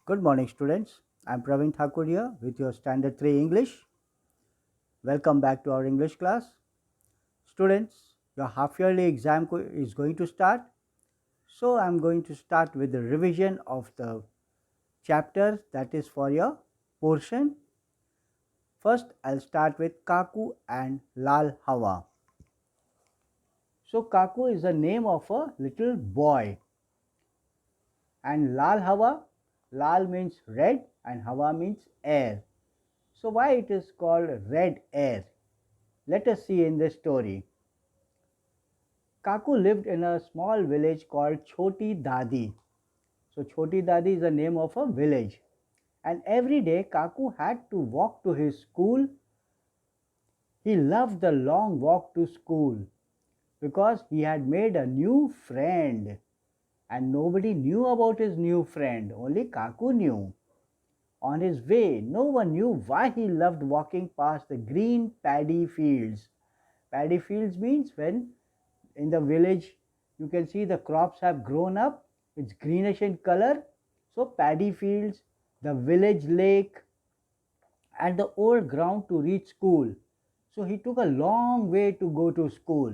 Good morning, students. I'm Praveen Thakur here with your Standard 3 English. Welcome back to our English class. Students, your half yearly exam is going to start. So, I'm going to start with the revision of the chapter that is for your portion. First, I'll start with Kaku and Lal Hawa. So, Kaku is the name of a little boy, and Lal Hawa, Lal means red and Hawa means air. So, why it is called red air? Let us see in this story. Kaku lived in a small village called Choti Dadi. So, Choti Dadi is the name of a village. And every day Kaku had to walk to his school. He loved the long walk to school because he had made a new friend. And nobody knew about his new friend, only Kaku knew. On his way, no one knew why he loved walking past the green paddy fields. Paddy fields means when in the village you can see the crops have grown up, it's greenish in color. So paddy fields, the village lake, and the old ground to reach school. So he took a long way to go to school,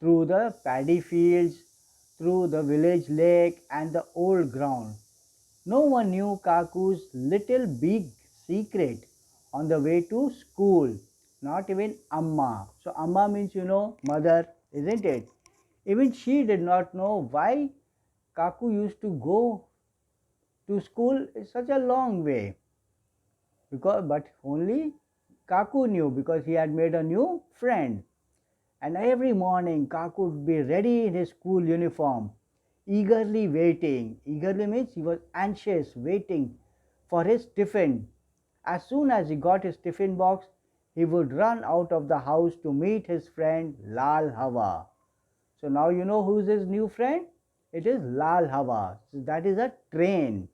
through the paddy fields, through the village lake and the old ground. No one knew Kaku's little big secret on the way to school, not even Amma. So, Amma means mother, isn't it? Even she did not know why Kaku used to go to school such a long way. But only Kaku knew because he had made a new friend. And every morning Kaku would be ready in his school uniform, eagerly waiting. Eagerly means he was anxious, waiting for his tiffin. As soon as he got his tiffin box, he would run out of the house to meet his friend Lal Hawa. So now you know who is his new friend? It is Lal Hawa. So that is a train.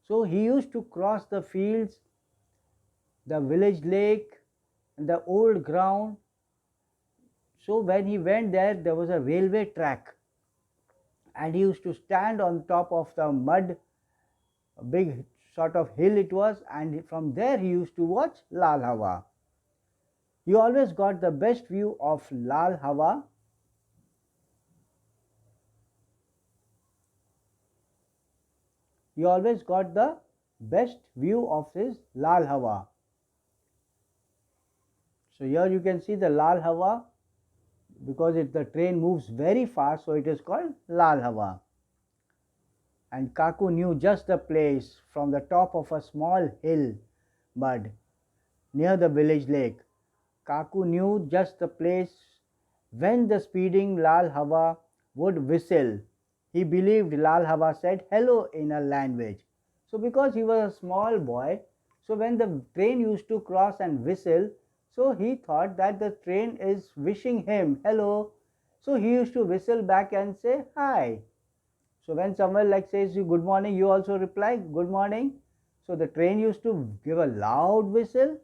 So he used to cross the fields, the village lake, and the old ground. So when he went there, there was a railway track, and he used to stand on top of the mud, a big sort of hill it was, and from there he used to watch Lal Hawa. He always got the best view of Lal Hawa. He always got the best view of his Lal Hawa. So here you can see the Lal Hawa because the train moves very fast, so it is called Lal Hawa. And Kaku knew just the place from the top of a small hill mud near the village lake. Kaku knew just the place when the speeding Lal Hawa would whistle. He believed Lal Hawa said hello in a language. So because he was a small boy, so when the train used to cross and whistle, so he thought that the train is wishing him hello. So he used to whistle back and say hi. So when someone like says you good morning, you also reply good morning. So the train used to give a loud whistle.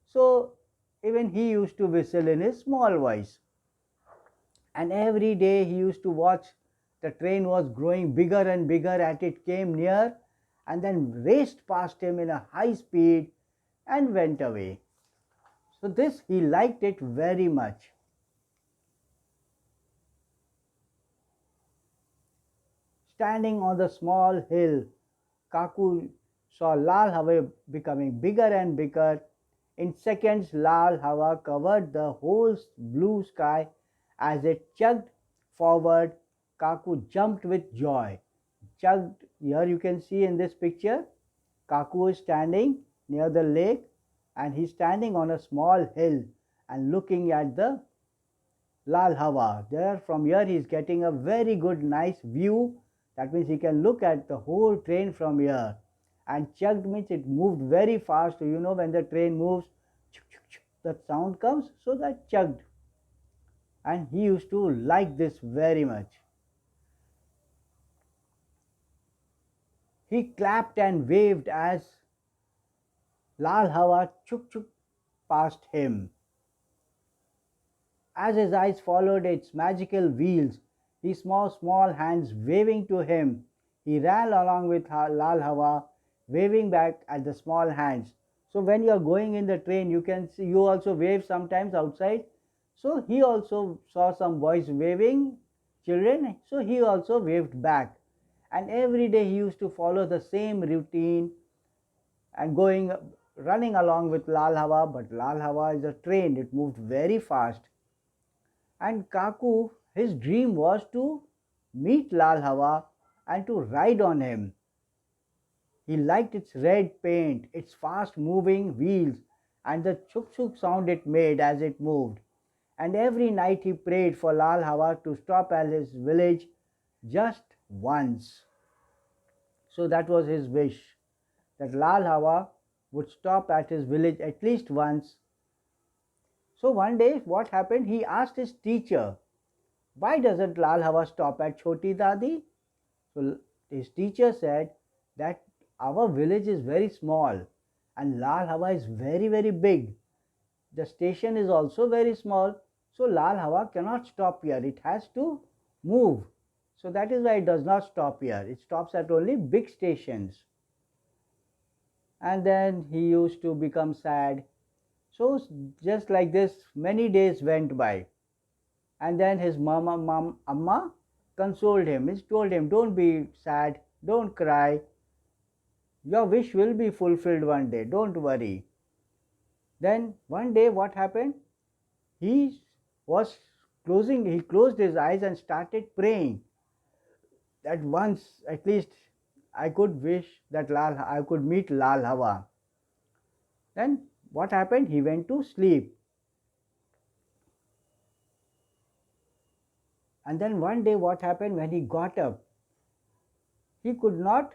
So even he used to whistle in his small voice. And every day he used to watch the train was growing bigger and bigger as it came near and then raced past him in a high speed and went away. So this he liked it very much. Standing on the small hill, Kaku saw Lal Hawa becoming bigger and bigger. In seconds, Lal Hawa covered the whole blue sky as it chugged forward. Kaku jumped with joy. Chugged, here you can see in this picture, Kaku is standing near the lake and he's standing on a small hill and looking at the Lal Hawa. There from here he is getting a very good nice view. That means he can look at the whole train from here. And chugged means it moved very fast. So you know when the train moves, that sound comes. So that chugged. And he used to like this very much. He clapped and waved as Lal Hawa chuk chuk past him. As his eyes followed its magical wheels, he saw small hands waving to him. He ran along with Lal Hawa, waving back at the small hands. So when you are going in the train, you can see you also wave sometimes outside. So he also saw some boys waving, children, so he also waved back. And every day he used to follow the same routine and going running along with Lal Hawa, but Lal Hawa is a train, it moved very fast. And Kaku, his dream was to meet Lal Hawa and to ride on him. He liked its red paint, its fast moving wheels, and the chuk chuk sound it made as it moved. And every night he prayed for Lal Hawa to stop at his village just once. So that was his wish, that Lal Hawa would stop at his village at least once. So one day, what happened? He asked his teacher, why doesn't Lal Hawa stop at Choti Dadi? So his teacher said that our village is very small and Lal Hawa is very, very big. The station is also very small. So Lal Hawa cannot stop here. It has to move. So that is why it does not stop here. It stops at only big stations. And then he used to become sad. So just like this, many days went by. And then his Amma consoled him. He told him, don't be sad, don't cry. Your wish will be fulfilled one day, don't worry. Then one day what happened? He was he closed his eyes and started praying that once at least I could wish that I could meet Lal Hawa. Then what happened? He went to sleep. And then one day what happened? When he got up, he could not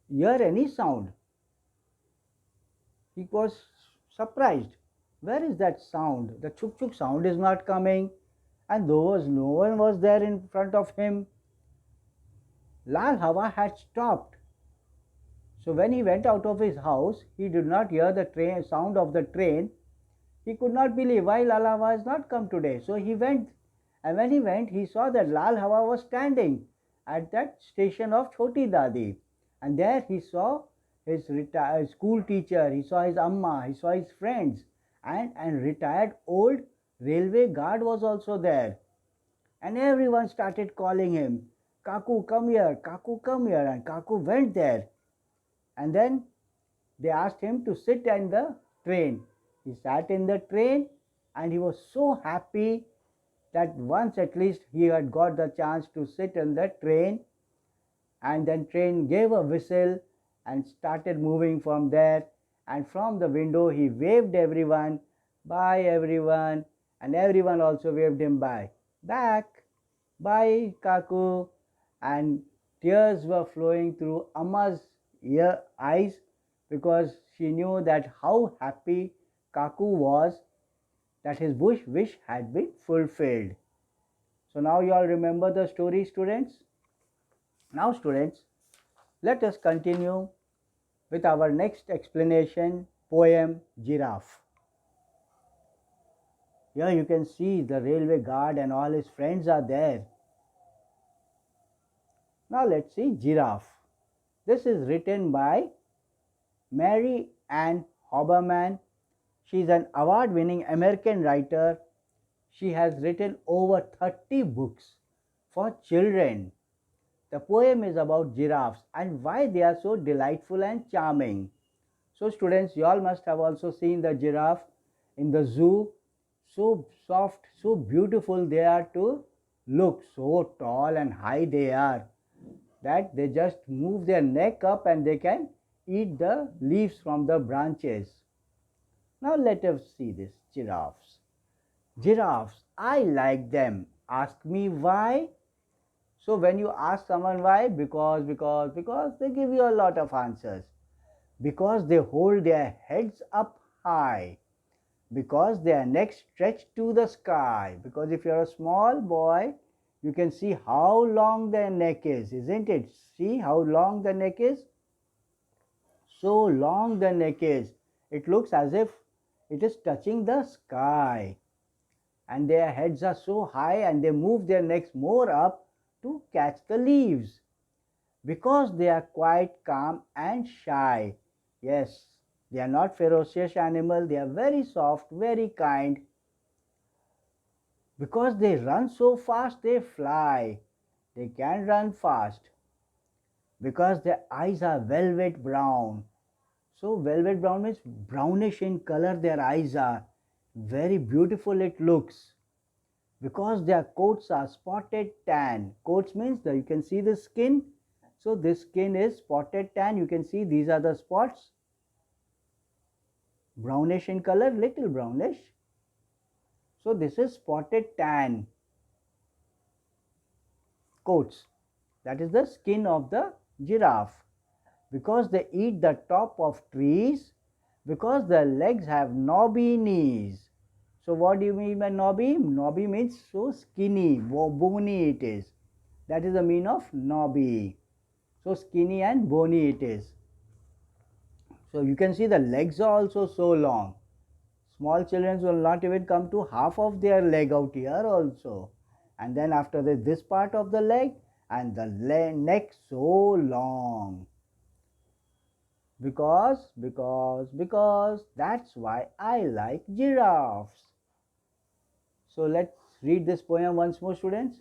hear any sound. He was surprised. Where is that sound? The chuk chuk sound is not coming, and no one was there in front of him. Lal Hawa had stopped. So when he went out of his house, he did not hear the sound of the train. He could not believe why Lal Hawa has not come today. So he went, and when he went, he saw that Lal Hawa was standing at that station of Choti Dadi. And there he saw his school teacher, he saw his Amma, he saw his friends, and retired old railway guard was also there. And everyone started calling him, Kaku, come here, Kaku, come here. And Kaku went there. And then they asked him to sit in the train. He sat in the train and he was so happy that once at least he had got the chance to sit in the train. And then train gave a whistle and started moving from there. And from the window he waved everyone, bye everyone, and everyone also waved him bye. Back, bye Kaku. And tears were flowing through Amma's eyes because she knew that how happy Kaku was that his wish had been fulfilled. So now you all remember the story, students? Now students, let us continue with our next explanation, poem Giraffe. Here you can see the railway guard and all his friends are there. Now let's see Giraffe. This is written by Mary Ann Hoberman. She is an award-winning American writer. She has written over 30 books for children. The poem is about giraffes and why they are so delightful and charming. So students, you all must have also seen the giraffe in the zoo. So soft, so beautiful they are to look, so tall and high they are that they just move their neck up and they can eat the leaves from the branches. Now let us see this giraffes. Giraffes, I like them. Ask me why? So when you ask someone why, because they give you a lot of answers. Because they hold their heads up high. Because their necks stretch to the sky. Because if you're a small boy, you can see how long their neck is, isn't it? See how long the neck is? So long the neck is. It looks as if it is touching the sky. And their heads are so high and they move their necks more up to catch the leaves. because they are quite calm and shy. Yes, they are not ferocious animal, they are very soft, very kind. Because they run so fast, they fly. They can run fast. Because their eyes are velvet brown. So velvet brown means brownish in color their eyes are. Very beautiful it looks. Because their coats are spotted tan. Coats means that you can see the skin. So this skin is spotted tan. You can see these are the spots. Brownish in color, little brownish. So this is spotted tan coats. That is the skin of the giraffe. Because they eat the top of trees, because their legs have knobby knees. So what do you mean by knobby? Knobby means so skinny, bony it is. That is the meaning of knobby. So skinny and bony it is. So you can see the legs are also so long. Small children will not even come to half of their leg out here also. And then after this part of the leg and the neck so long. Because that's why I like giraffes. So let's read this poem once more, students.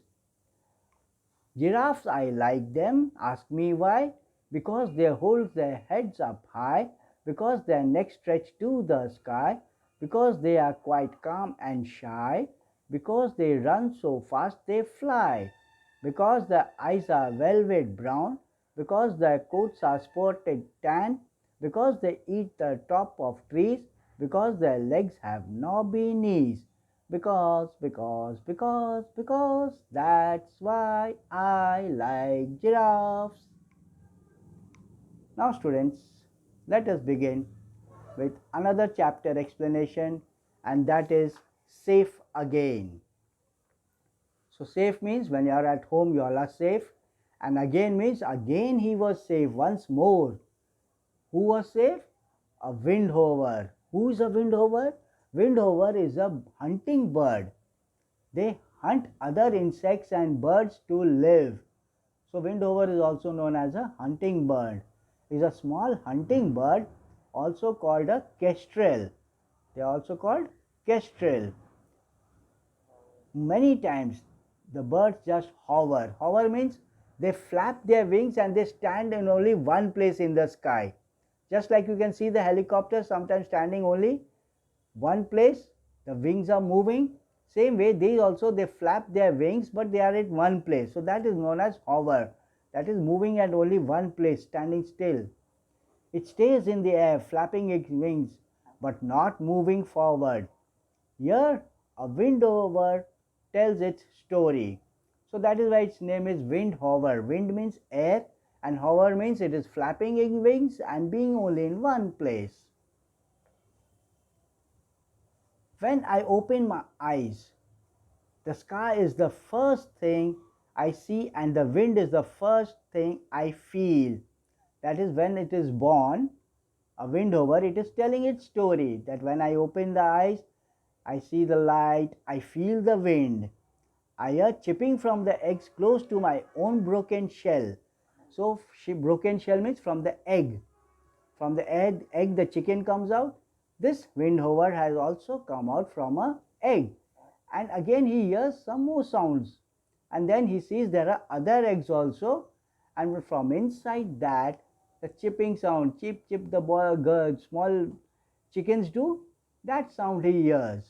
Giraffes, I like them. Ask me why? Because they hold their heads up high, because their necks stretch to the sky, because they are quite calm and shy, because they run so fast they fly, because their eyes are velvet brown, because their coats are spotted tan, because they eat the top of trees, because their legs have knobby knees. Because that's why I like giraffes. Now, students, let us begin with another chapter explanation, and that is safe again. So, safe means when you are at home, you all are safe, and again means again he was safe once more. Who was safe? A windhover. Who is a windhover? Windhover is a hunting bird. They hunt other insects and birds to live. So windhover is also known as a hunting bird. It is a small hunting bird also called a kestrel. They are also called kestrel. Many times the birds just hover. Hover means they flap their wings and they stand in only one place in the sky. Just like you can see the helicopter sometimes standing only one place, the wings are moving. Same way they flap their wings, but they are at one place. So that is known as hover. That is moving at only one place, standing still. It stays in the air, flapping its wings, but not moving forward. Here, a windhover tells its story. So that is why its name is windhover. Wind means air, and hover means it is flapping its wings and being only in one place. When I open my eyes, the sky is the first thing I see, and the wind is the first thing I feel. That is, when it is born, a windhover, it is telling its story that when I open the eyes, I see the light, I feel the wind. I hear chipping from the eggs close to my own broken shell. So, broken shell means from the egg. From the egg the chicken comes out. This windhover has also come out from a egg. And again he hears some more sounds. And then he sees there are other eggs also. And from inside that, the chipping sound, chip chip the small chickens do, that sound he hears.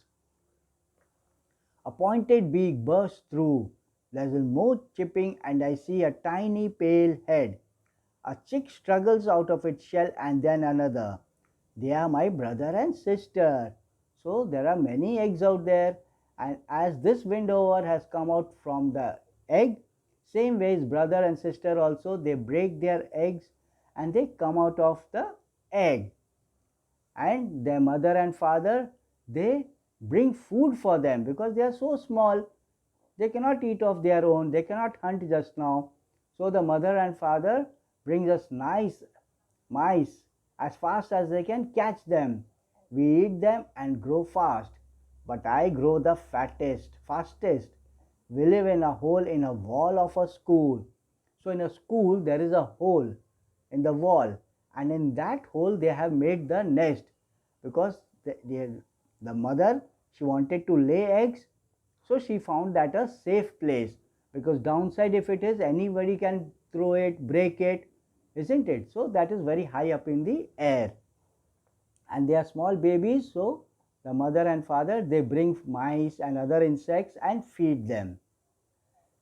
A pointed beak bursts through. There is more chipping and I see a tiny pale head. A chick struggles out of its shell and then another. They are my brother and sister. So there are many eggs out there, and as this windhover has come out from the egg, same way his brother and sister also, they break their eggs and they come out of the egg. And their mother and father, they bring food for them because they are so small. They cannot eat of their own. They cannot hunt just now. So the mother and father brings us nice mice as fast as they can catch them. We eat them and grow fast. But I grow the fattest, fastest. We live in a hole in a wall of a school. So in a school, there is a hole in the wall, and in that hole, they have made the nest because the mother, she wanted to lay eggs, so she found that a safe place, because downside, if it is, anybody can throw it, break it, isn't it? So that is very high up in the air, and they are small babies, so the mother and father, they bring mice and other insects and feed them.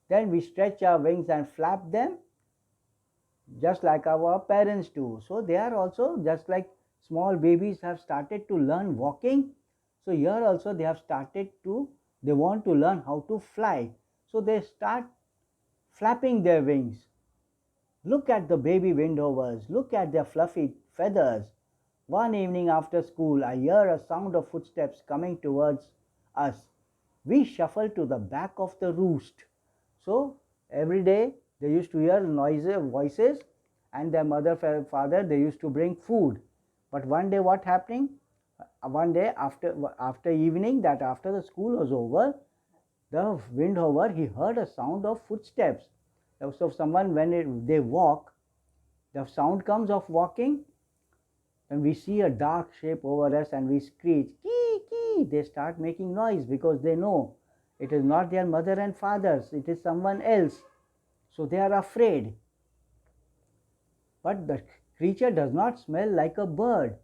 Then we stretch our wings and flap them just like our parents do. So they are also just like small babies have started to learn walking. So here also they have started to, they want to learn how to fly. So they start flapping their wings. Look at the baby windovers, look at their fluffy feathers. One evening after school, I hear a sound of footsteps coming towards us. We shuffle to the back of the roost. So every day they used to hear noisy voices, and their mother, father, they used to bring food. But one day what happening? One day after evening, that after the school was over, the windhover, he heard a sound of footsteps. So someone, when they walk, the sound comes of walking, and we see a dark shape over us and we screech, kee, kee. They start making noise because they know it is not their mother and fathers, it is someone else. So they are afraid. But the creature does not smell like a bird.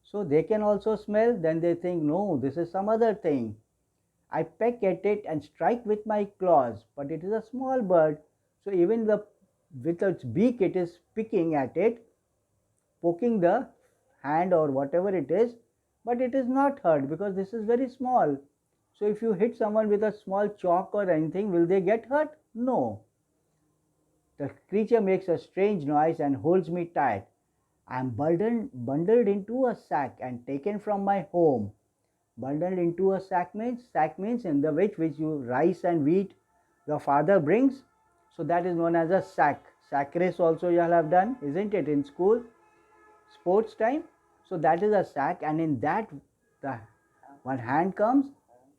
So they can also smell, then they think, no, this is some other thing. I peck at it and strike with my claws, but it is a small bird. So even with its beak, it is picking at it, poking the hand or whatever it is, but it is not hurt because this is very small. So if you hit someone with a small chalk or anything, will they get hurt? No. The creature makes a strange noise and holds me tight. I am bundled into a sack and taken from my home. Bundled into a sack means in the which you rice and wheat your father brings. So that is known as a sack. Sack race also you all have done, isn't it, in school? Sports time. So that is a sack, and in that the one hand comes,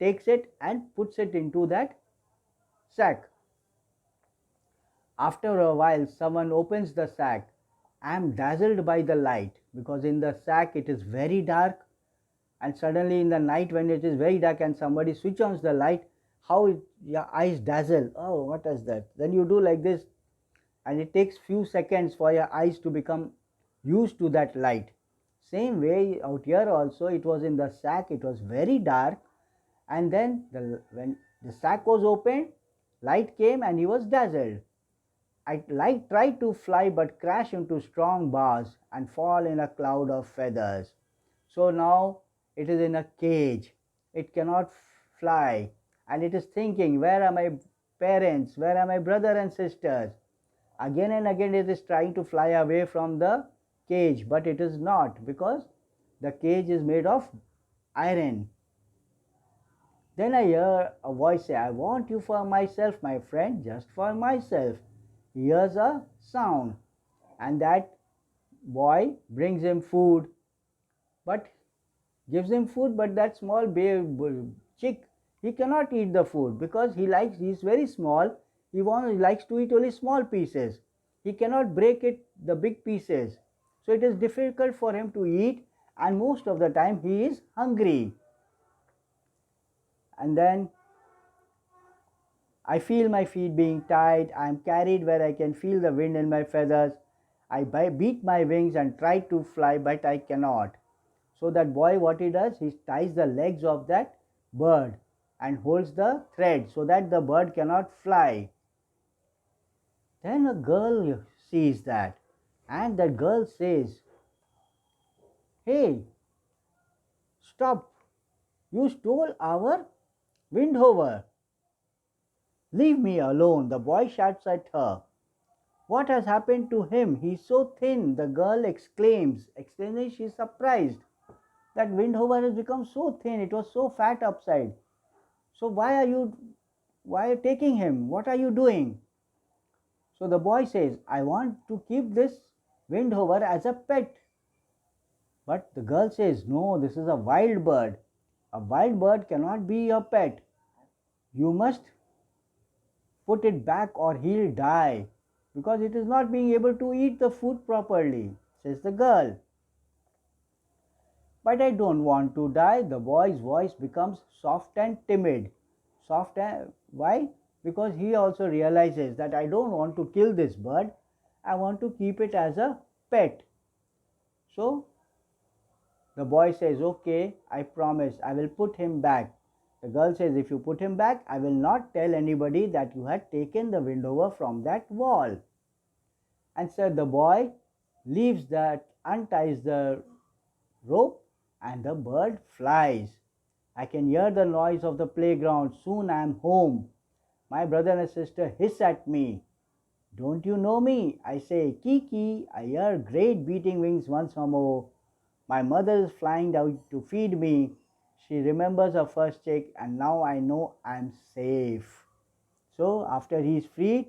takes it and puts it into that sack. After a while, someone opens the sack. I am dazzled by the light because in the sack it is very dark, and suddenly in the night when it is very dark and somebody switch on the light, how your eyes dazzle. Oh, what is that? Then you do like this, and it takes few seconds for your eyes to become used to that light. Same way out here also, it was in the sack, it was very dark, and then when the sack was opened, light came and he was dazzled. I tried to fly but crash into strong bars and fall in a cloud of feathers. So now it is in a cage. It cannot fly, and it is thinking, where are my parents? Where are my brother and sisters? Again and again it is trying to fly away from the cage, but it is not, because the cage is made of iron. Then I hear a voice say, I want you for myself, my friend, just for myself. He hears a sound, and that boy brings him food, but gives him food, but that small chick, he cannot eat the food because he is very small. He likes to eat only small pieces. He cannot break it the big pieces. So it is difficult for him to eat, and most of the time he is hungry. And then I feel my feet being tied. I am carried where I can feel the wind in my feathers. I beat my wings and try to fly, but I cannot. So that boy, what he does, he ties the legs of that bird and holds the thread so that the bird cannot fly. Then a girl sees that, and that girl says, hey, stop, you stole our windhover. Leave me alone, the boy shouts at her. What has happened to him? He's so thin, the girl exclaims. Exclaiming, she is surprised. That windhover has become so thin, it was so fat upside. So why are you taking him? What are you doing? So the boy says, I want to keep this windhover as a pet. But the girl says, no, this is a wild bird. A wild bird cannot be your pet. You must put it back or he'll die. because it is not being able to eat the food properly, says the girl. But I don't want to die. The boy's voice becomes soft and timid. Soft and why? Because he also realizes that I don't want to kill this bird. I want to keep it as a pet. So the boy says, okay, I promise I will put him back. The girl says, if you put him back, I will not tell anybody that you had taken the wind over from that wall. And so the boy leaves that, unties the rope, and the bird flies. I can hear the noise of the playground. Soon I am home. My brother and sister hiss at me. Don't you know me? I say, Kiki. I hear great beating wings once more. My mother is flying out to feed me. She remembers her first chick, and now I know I'm safe. So after he is freed,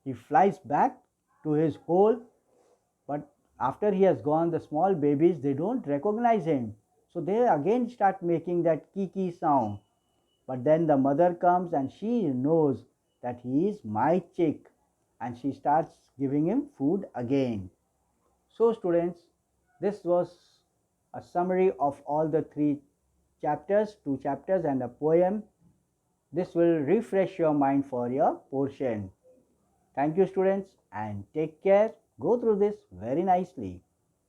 he flies back to his hole. But after he has gone, the small babies, they don't recognize him. So they again start making that kiki sound. But then the mother comes and she knows that he is my chick, and she starts giving him food again. So students, this was a summary of all the three chapters, two chapters and a poem. This will refresh your mind for your portion. Thank you students and take care. Go through this very nicely.